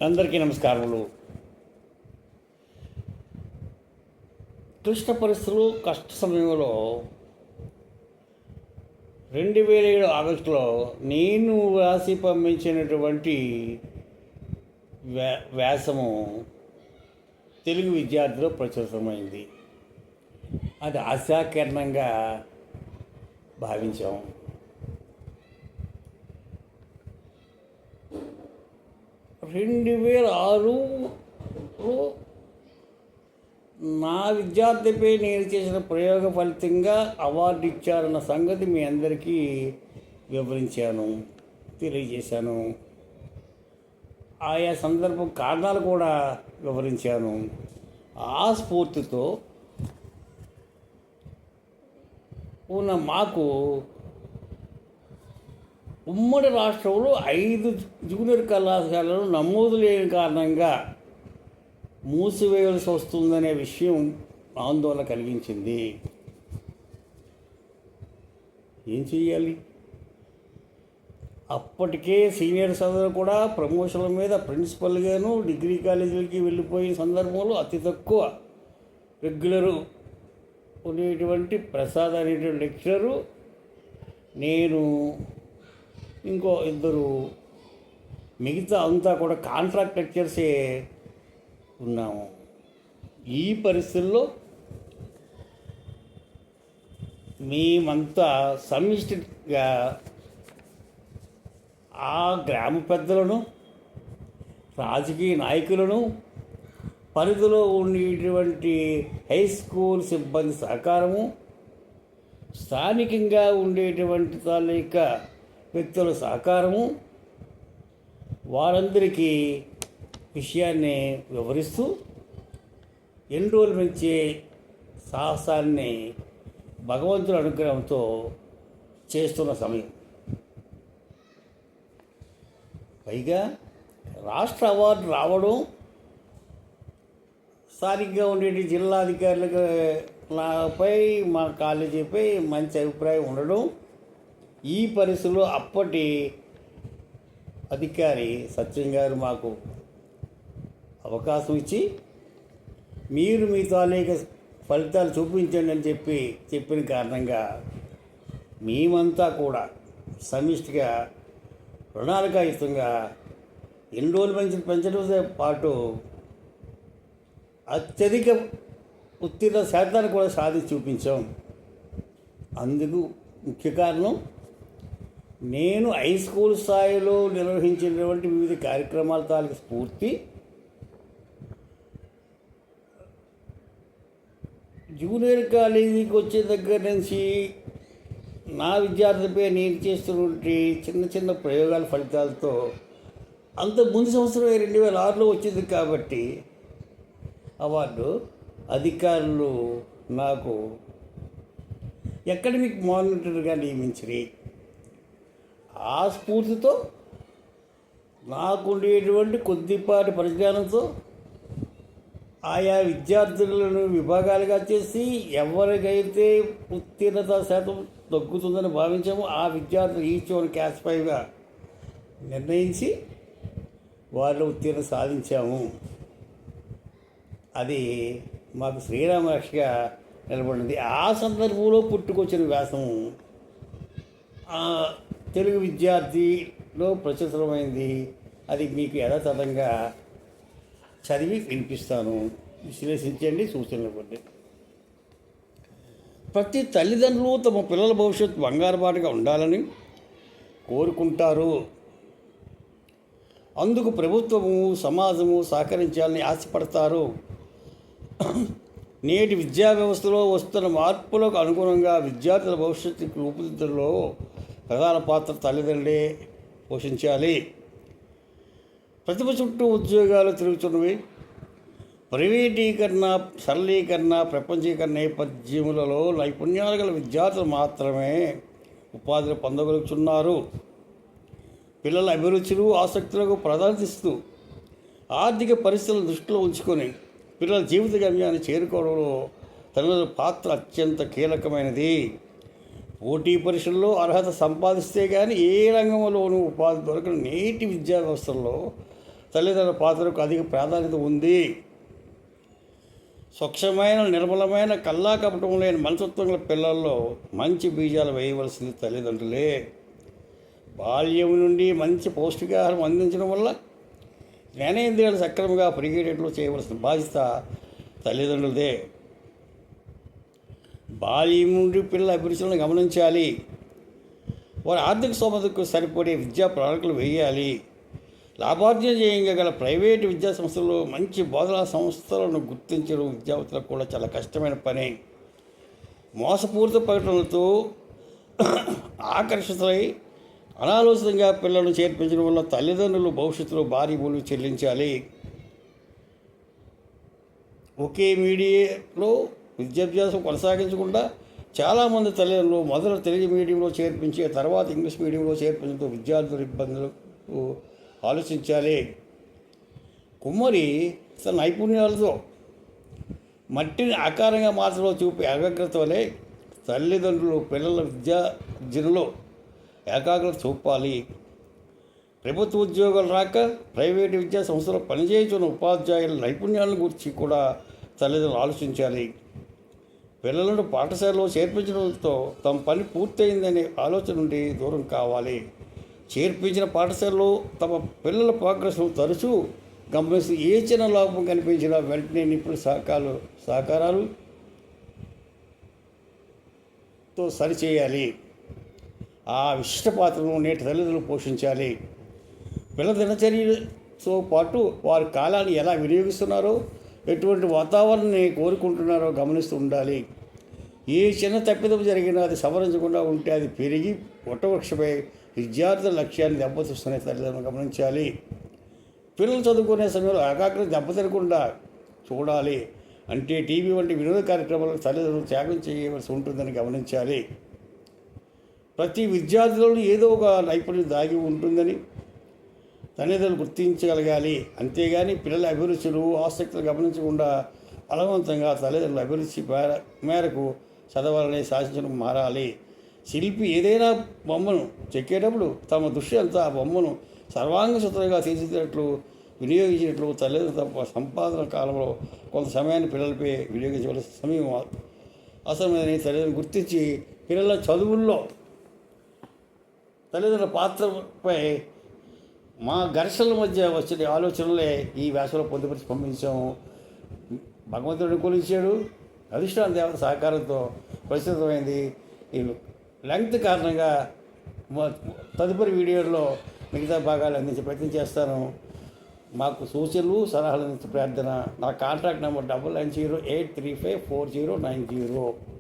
అందరికీ నమస్కారములు. క్లిష్ట పరిస్థితులు, కష్ట సమయంలో 2007 ఆగస్టులో నేను రాసి పంపించినటువంటి వ్యాసము తెలుగు విద్యార్థిలో ప్రచురితమైంది. అది ఆశాకిరణంగా భావించాము. 2006లో నా విద్యార్థిపై నేను చేసిన ప్రయోగ ఫలితంగా అవార్డు ఇచ్చారన్న సంగతి మీ అందరికీ వివరించాను, తెలియజేశాను. ఆయా సందర్భం కారణాలు కూడా వివరించాను. ఆ స్ఫూర్తితో ఉన్న మాకు ఉమ్మడి రాష్ట్రంలో 5 జూనియర్ కళాశాలలు నమోదు లేని కారణంగా మూసివేయవలసి వస్తుందనే విషయం ఆందోళన కలిగించింది. ఏం చెయ్యాలి? అప్పటికే సీనియర్ చదువులు కూడా ప్రమోషన్ల మీద ప్రిన్సిపల్గాను డిగ్రీ కాలేజీలకి వెళ్ళిపోయిన సందర్భంలో అతి తక్కువ రెగ్యులరు ఉండేటువంటి ప్రసాద్ అనేటువంటి లెక్చరరు, నేను ఇంకో 2 మిగతా అంతా కూడా కాంట్రాక్ట్ లెక్చర్సే ఉన్నాము. ఈ పరిస్థితుల్లో మేమంతా సమిష్టిగా ఆ గ్రామ పెద్దలను, రాజకీయ నాయకులను, పరిధిలో ఉండేటువంటి హై స్కూల్ సిబ్బంది సహకారము, స్థానికంగా ఉండేటువంటి తాలూకా వ్యక్తుల సహకారము, వారందరికీ విషయాన్ని వివరిస్తూ ఎన్రోల్మెంట్ సాహసాన్ని భగవంతుడి అనుగ్రహంతో చేస్తున్న సమయం. పైగా రాష్ట్ర అవార్డు రావడం, స్థానికంగా ఉండేటి జిల్లాధికారులపై మా కాలేజీపై మంచి అభిప్రాయం ఉండడం, ఈ పరిస్థితుల్లో అప్పటి అధికారి సత్యం గారు మాకు అవకాశం ఇచ్చి మీరు మీ తాలూకా ఫలితాలు చూపించండి అని చెప్పిన కారణంగా మేమంతా కూడా సమిష్టిగా ప్రణాళికాయుతంగా ఎన్రోల్మెంట్ పెంచడంతో పాటు అత్యధిక ఉత్తీర్ణ శాతాన్ని కూడా సాధించి చూపించాం. అందుకు ముఖ్య కారణం నేను హై స్కూల్ స్థాయిలో నిర్వహించినటువంటి వివిధ కార్యక్రమాల తాలూకు స్ఫూర్తి, జూనియర్ కాలేజీకి వచ్చే దగ్గర నుంచి నా విద్యార్థులపై నేను చేస్తున్నటువంటి చిన్న చిన్న ప్రయోగాల ఫలితాలతో అంత ముందు సంవత్సరం 2006లో వచ్చింది కాబట్టి అవార్డు అధికారులు నాకు అకాడమిక్ మానిటర్గా నియమించి ఆ స్ఫూర్తితో నాకుండేటువంటి కొద్దిపాటి పరిజ్ఞానంతో ఆయా విద్యార్థులను విభాగాలుగా చేసి ఎవరికైతే ఉత్తీర్ణత శాతం తగ్గుతుందని భావించామో ఆ విద్యార్థులు ఈచ్ వన్ క్యాష్ 5గా నిర్ణయించి వాళ్ళు ఉత్తీర్ణత సాధించాము. అది మాకు శ్రీరామరక్షగా నిలబడింది. ఆ సందర్భంలో పుట్టుకొచ్చిన వ్యాసం తెలుగు విద్యార్థిలో ప్రచురితమైంది. అది మీకు యథాతథంగా చదివి వినిపిస్తాను, విశ్లేషించండి, సూచనలు ఇవ్వండి. ప్రతి తల్లిదండ్రులు తమ పిల్లల భవిష్యత్తు బంగారు బాటగా ఉండాలని కోరుకుంటారు. అందుకు ప్రభుత్వము, సమాజము సహకరించాలని ఆశపడతారు. నేటి విద్యా వ్యవస్థలో వస్తున్న మార్పులకు అనుగుణంగా విద్యార్థుల భవిష్యత్తు రూపుదిద్దులో ప్రధాన పాత్ర తల్లిదండ్రులే పోషించాలి. ప్రతిభ చుట్టూ ఉద్యోగాలు తిరుగుతున్నవి. ప్రైవేటీకరణ, సరళీకరణ, ప్రపంచీకరణ నేపథ్యములలో నైపుణ్యాలు గల విద్యార్థులు మాత్రమే ఉపాధిని పొందగలుగుతున్నారు. పిల్లల అభిరుచులు, ఆసక్తులకు ప్రాధాన్యత ఇస్తూ ఆర్థిక పరిస్థితులను దృష్టిలో ఉంచుకొని పిల్లల జీవిత గమ్యాన్ని చేరుకోవడంలో తల్లిదండ్రుల పాత్ర అత్యంత కీలకమైనది. పోటీ పరీక్షల్లో అర్హత సంపాదిస్తే కానీ ఏ రంగంలోనూ ఉపాధి దొరకని నేటి విద్యా వ్యవస్థల్లో తల్లిదండ్రుల పాత్రకు అధిక ప్రాధాన్యత ఉంది. స్వచ్ఛమైన నిర్మలమైన కల్లా కపటం లేని మనస్తత్వం గల పిల్లల్లో మంచి బీజాలు వేయవలసింది తల్లిదండ్రులే. బాల్యం నుండి మంచి పౌష్టికాహారం అందించడం వల్ల జ్ఞానేంద్రియాలు సక్రమంగా పెరిగేటట్లు చేయవలసిన బాధ్యత తల్లిదండ్రులదే. బాల్యం నుండి పిల్లల అభిరుచులను గమనించాలి. వారి ఆర్థిక స్తోమతకు సరిపడే విద్యా ప్రణాళికలు వేయాలి. లాభార్జన చేయగల ప్రైవేటు విద్యా సంస్థలు మంచి బోధనా సంస్థలను గుర్తించడం విద్యార్థులకు కూడా చాలా కష్టమైన పని. మోసపూరిత ప్రకటనలతో ఆకర్షితులై అనాలోచితంగా పిల్లలను చేర్పించడం వల్ల తల్లిదండ్రులు భవిష్యత్తులో భారీ మూల్యం చెల్లించాలి. ఒకే మీడియాలో విద్యాభ్యాసం కొనసాగించకుండా చాలామంది తల్లిదండ్రులు మొదట తెలుగు మీడియంలో చేర్పించి తర్వాత ఇంగ్లీష్ మీడియంలో చేర్పించడంతో విద్యార్థుల ఇబ్బందులు ఆలోచించాలి. కుమ్మరి తన నైపుణ్యాలతో మట్టిని ఆకారంగా మార్చడంలో చూపే ఏకాగ్రత వలె తల్లిదండ్రులు పిల్లల విద్యార్జనలో ఏకాగ్రత చూపాలి. ప్రభుత్వ ఉద్యోగాలు రాక ప్రైవేటు విద్యా సంస్థలో పనిచేస్తున్న ఉపాధ్యాయుల నైపుణ్యాలను గురించి కూడా తల్లిదండ్రులు ఆలోచించాలి. పిల్లలను పాఠశాలలో చేర్పించడంతో తమ పని పూర్తయిందనే ఆలోచన నుండి దూరం కావాలి. చేర్పించిన పాఠశాలలో తమ పిల్లల ప్రోగ్రెస్ను తరచూ గమనిస్తూ ఏ చిన్న లోపం కనిపించినా వెంటనే నిపుణుల సహకారాలతో సరిచేయాలి. ఆ విశిష్ట పాత్రను నేటి తల్లిదండ్రులు పోషించాలి. పిల్లల దినచర్యతో పాటు వారి కాలాన్ని ఎలా వినియోగిస్తున్నారో, ఎటువంటి వాతావరణాన్ని కోరుకుంటున్నారో గమనిస్తూ ఉండాలి. ఏ చిన్న తప్పిదం జరిగినా అది సవరించకుండా ఉంటే అది పెరిగి వటవృక్షపై విద్యార్థుల లక్ష్యాన్ని దెబ్బతీస్తున్న తల్లిదండ్రులు గమనించాలి. పిల్లలు చదువుకునే సమయంలో ఏకాగ్రత దెబ్బతినకుండా చూడాలి. అంటే టీవీ వంటి వినోద కార్యక్రమాలకు తల్లిదండ్రులు త్యాగం చేయవలసి ఉంటుందని గమనించాలి. ప్రతి విద్యార్థులలో ఏదో ఒక నైపుణ్యం దాగి ఉంటుందని తల్లిదండ్రులు గుర్తించగలగాలి. అంతేగాని పిల్లల అభిరుచులు ఆసక్తులు గమనించకుండా బలవంతంగా తల్లిదండ్రుల అభిరుచి మేరకు చదవాలని శాసించడం మారాలి. శిల్పి ఏదైనా బొమ్మను చెక్కేటప్పుడు తమ దృష్టి అంతా ఆ బొమ్మను సర్వాంగ సుతరంగా తీర్చిదిద్దేటట్లు వినియోగించినట్లు తల్లిదండ్రులు తమ సంపాదన కాలంలో కొంత సమయాన్ని పిల్లలపై వినియోగించవలసిన సమయం అవసరమని తల్లిదండ్రులు గుర్తించి పిల్లల చదువుల్లో తల్లిదండ్రుల పాత్రపై మా ఘర్షణల మధ్య వచ్చిన ఆలోచనలే ఈ వ్యాసంలో పొందుపరిచి పంపించాము. భగవంతుడిని కొలిచాడు, అధిష్టాన దేవత సహకారంతో ప్రస్తుతమైంది. ఈ లెంగ్త్ కారణంగా తదుపరి వీడియోలో మిగతా భాగాలు అందించే ప్రయత్నం చేస్తాను. మాకు సూచనలు సలహాలు అందించే ప్రార్థన. నా కాంటాక్ట్ నెంబర్ 9908354090.